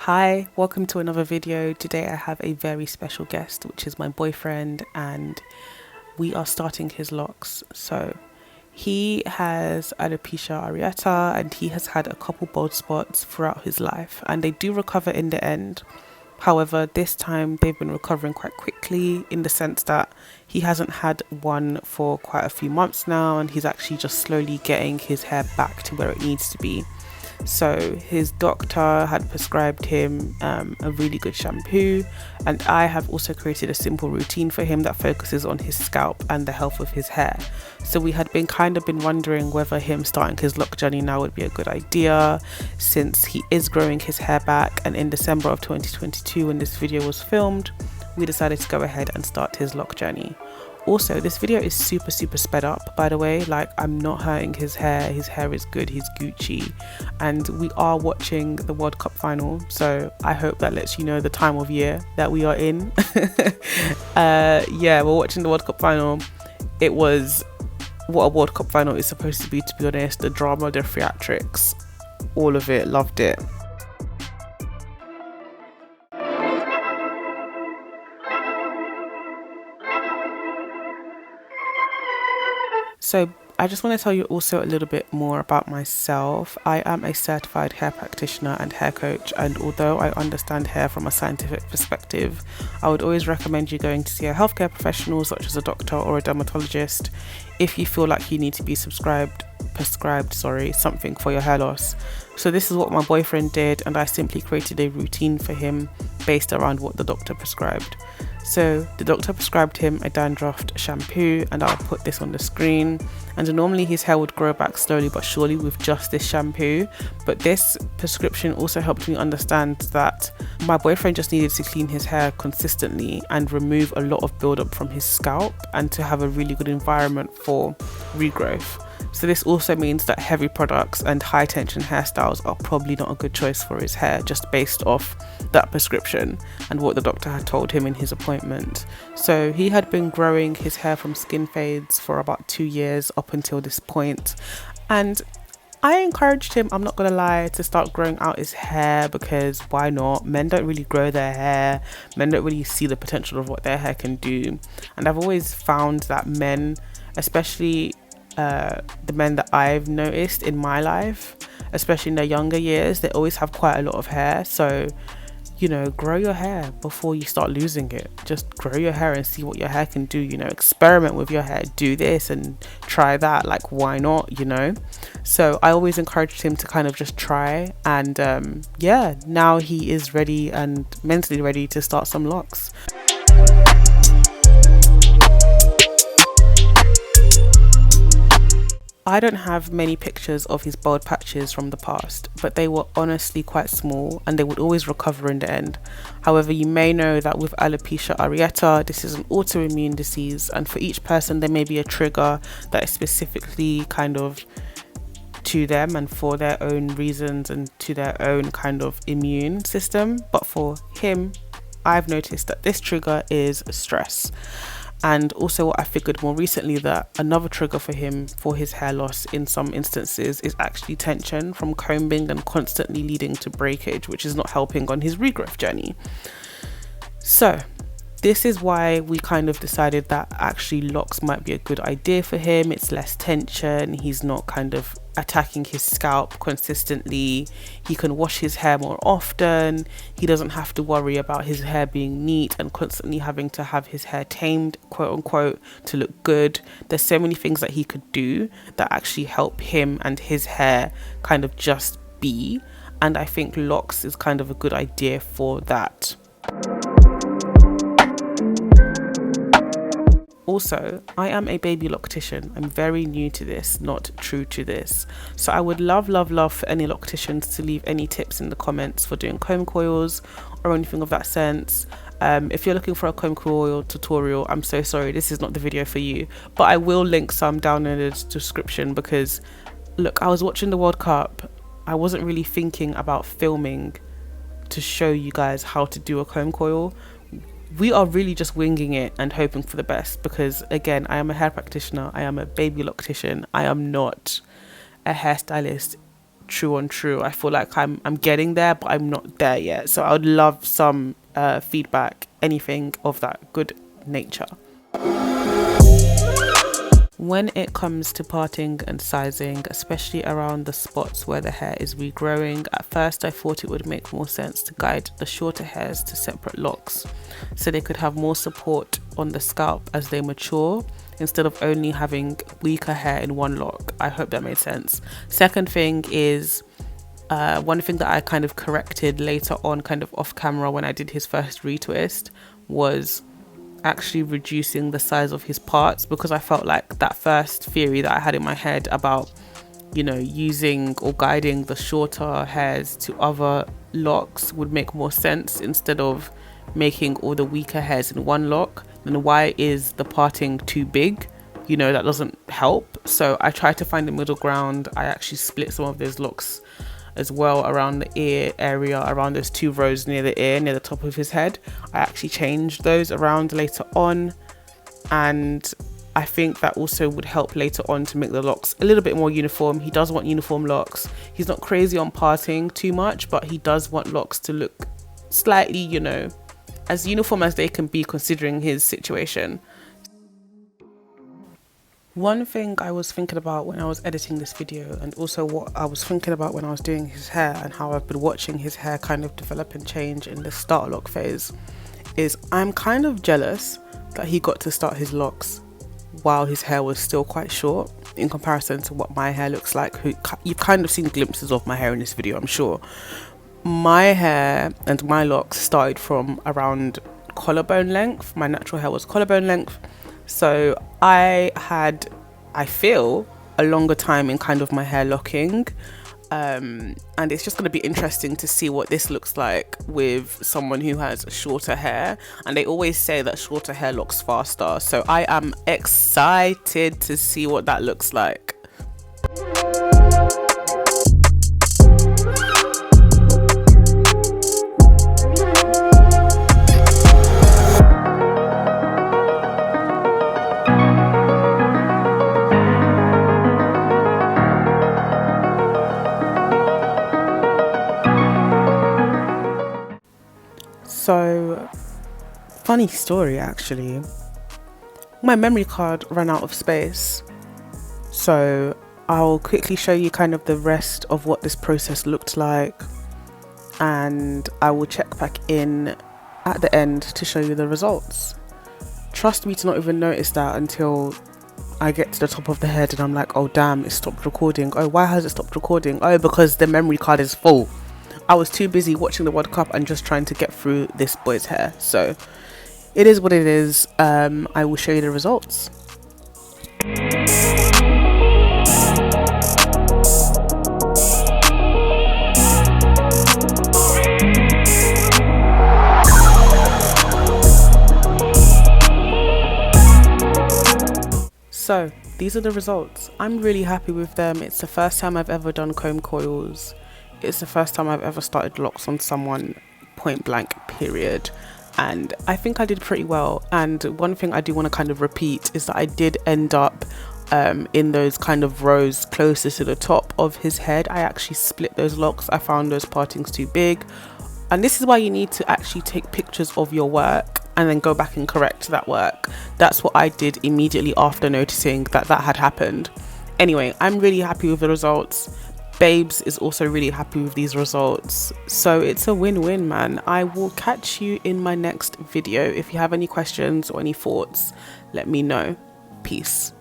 Hi, welcome to another video. Today I have a very special guest, which is my boyfriend, and we are starting his locks. So he has alopecia areata and he has had a couple bald spots throughout his life, and they do recover in the end. However, this time they've been recovering quite quickly in the sense that he hasn't had one for quite a few months now, and he's actually just slowly getting his hair back to where it needs to be. So his doctor had prescribed him a really good shampoo, and I have also created a simple routine for him that focuses on his scalp and the health of his hair. So we had been wondering whether him starting his lock journey now would be a good idea, since he is growing his hair back, and in December of 2022 when this video was filmed, we decided to go ahead and start his lock journey. Also, this video is super sped up, by the way. Like, I'm not hurting his hair is good, he's Gucci, and we are watching the World Cup final, so I hope that lets you know the time of year that we are in. Yeah, we're watching the World Cup final. It was what a World Cup final is supposed to be honest. The drama, the theatrics, all of it, loved it. So I just want to tell you also a little bit more about myself. I am a certified hair practitioner and hair coach, and although I understand hair from a scientific perspective, I would always recommend you going to see a healthcare professional such as a doctor or a dermatologist if you feel like you need to be prescribed something for your hair loss. So this is what my boyfriend did, and I simply created a routine for him based around what the doctor prescribed. So the doctor prescribed him a dandruff shampoo, and I'll put this on the screen. And normally his hair would grow back slowly but surely with just this shampoo, but this prescription also helped me understand that my boyfriend just needed to clean his hair consistently and remove a lot of buildup from his scalp, and to have a really good environment for regrowth. So this also means that heavy products and high tension hairstyles are probably not a good choice for his hair, just based off that prescription and what the doctor had told him in his appointment. So he had been growing his hair from skin fades for about 2 years up until this point, and I encouraged him, I'm not gonna lie, to start growing out his hair, because why not? Men don't really grow their hair, men don't really see the potential of what their hair can do. And I've always found that men, especially the men that I've noticed in my life, especially in their younger years, they always have quite a lot of hair. So, you know, grow your hair before you start losing it. Just grow your hair and see what your hair can do, you know, experiment with your hair, do this and try that, like, why not, you know? So I always encouraged him to kind of just try, and yeah, now he is ready and mentally ready to start some locks. I don't have many pictures of his bald patches from the past, but they were honestly quite small and they would always recover in the end. However, you may know that with alopecia areata, this is an autoimmune disease, and for each person there may be a trigger that is specifically kind of to them and for their own reasons and to their own kind of immune system. But for him, I've noticed that this trigger is stress. And also what I figured more recently, that another trigger for him for his hair loss in some instances is actually tension from combing and constantly leading to breakage, which is not helping on his regrowth journey. So this is why we kind of decided that actually locks might be a good idea for him. It's less tension, he's not kind of attacking his scalp consistently, he can wash his hair more often, he doesn't have to worry about his hair being neat and constantly having to have his hair tamed, quote unquote, to look good. There's so many things that he could do that actually help him and his hair kind of just be, and I think locks is kind of a good idea for that. Also, I am a baby loctician. I'm very new to this, not true to this. So I would love for any locticians to leave any tips in the comments for doing comb coils or anything of that sense. If you're looking for a comb coil tutorial, I'm so sorry, this is not the video for you. But I will link some down in the description, because look, I was watching the World Cup. I wasn't really thinking about filming to show you guys how to do a comb coil. We are really just winging it and hoping for the best, because again, I am a hair practitioner, I am a baby loctician, I am not a hairstylist true on true. I feel like I'm getting there, but I'm not there yet. So I would love some feedback, anything of that good nature. When it comes to parting and sizing, especially around the spots where the hair is regrowing, at first I thought it would make more sense to guide the shorter hairs to separate locks so they could have more support on the scalp as they mature, instead of only having weaker hair in one lock. I hope that made sense. Second thing is, one thing that I kind of corrected later on, kind of off camera when I did his first retwist, was actually reducing the size of his parts, because I felt like that first theory that I had in my head about, you know, using or guiding the shorter hairs to other locks would make more sense instead of making all the weaker hairs in one lock. Then why is the parting too big? You know, that doesn't help. So I tried to find a middle ground. I actually split some of those locks as well around the ear area, around those 2 rows near the ear, near the top of his head. I actually changed those around later on, and I think that also would help later on to make the locks a little bit more uniform. He does want uniform locks. He's not crazy on parting too much, but he does want locks to look slightly, you know, as uniform as they can be considering his situation. One thing I was thinking about when I was editing this video, and also what I was thinking about when I was doing his hair and how I've been watching his hair kind of develop and change in the start lock phase, is I'm kind of jealous that he got to start his locks while his hair was still quite short in comparison to what my hair looks like. You've kind of seen glimpses of my hair in this video, I'm sure. My hair and my locks started from around collarbone length. My natural hair was collarbone length. So I feel a longer time in kind of my hair locking, and it's just going to be interesting to see what this looks like with someone who has shorter hair. And they always say that shorter hair locks faster, so I am excited to see what that looks like. So, funny story actually, my memory card ran out of space, so I'll quickly show you kind of the rest of what this process looked like, and I will check back in at the end to show you the results. Trust me to not even notice that until I get to the top of the head and I'm like, oh damn, it stopped recording. Oh, why has it stopped recording? Oh, because the memory card is full. I was too busy watching the World Cup and just trying to get through this boy's hair. So it is what it is. I will show you the results. So these are the results. I'm really happy with them. It's the first time I've ever done comb coils. It's the first time I've ever started locks on someone, point blank, period. And I think I did pretty well. And one thing I do want to kind of repeat is that I did end up in those kind of rows closest to the top of his head. I actually split those locks. I found those partings too big. And this is why you need to actually take pictures of your work and then go back and correct that work. That's what I did immediately after noticing that that had happened. Anyway, I'm really happy with the results. Babes is also really happy with these results, so it's a win-win, man. I will catch you in my next video. If you have any questions or any thoughts, let me know. Peace.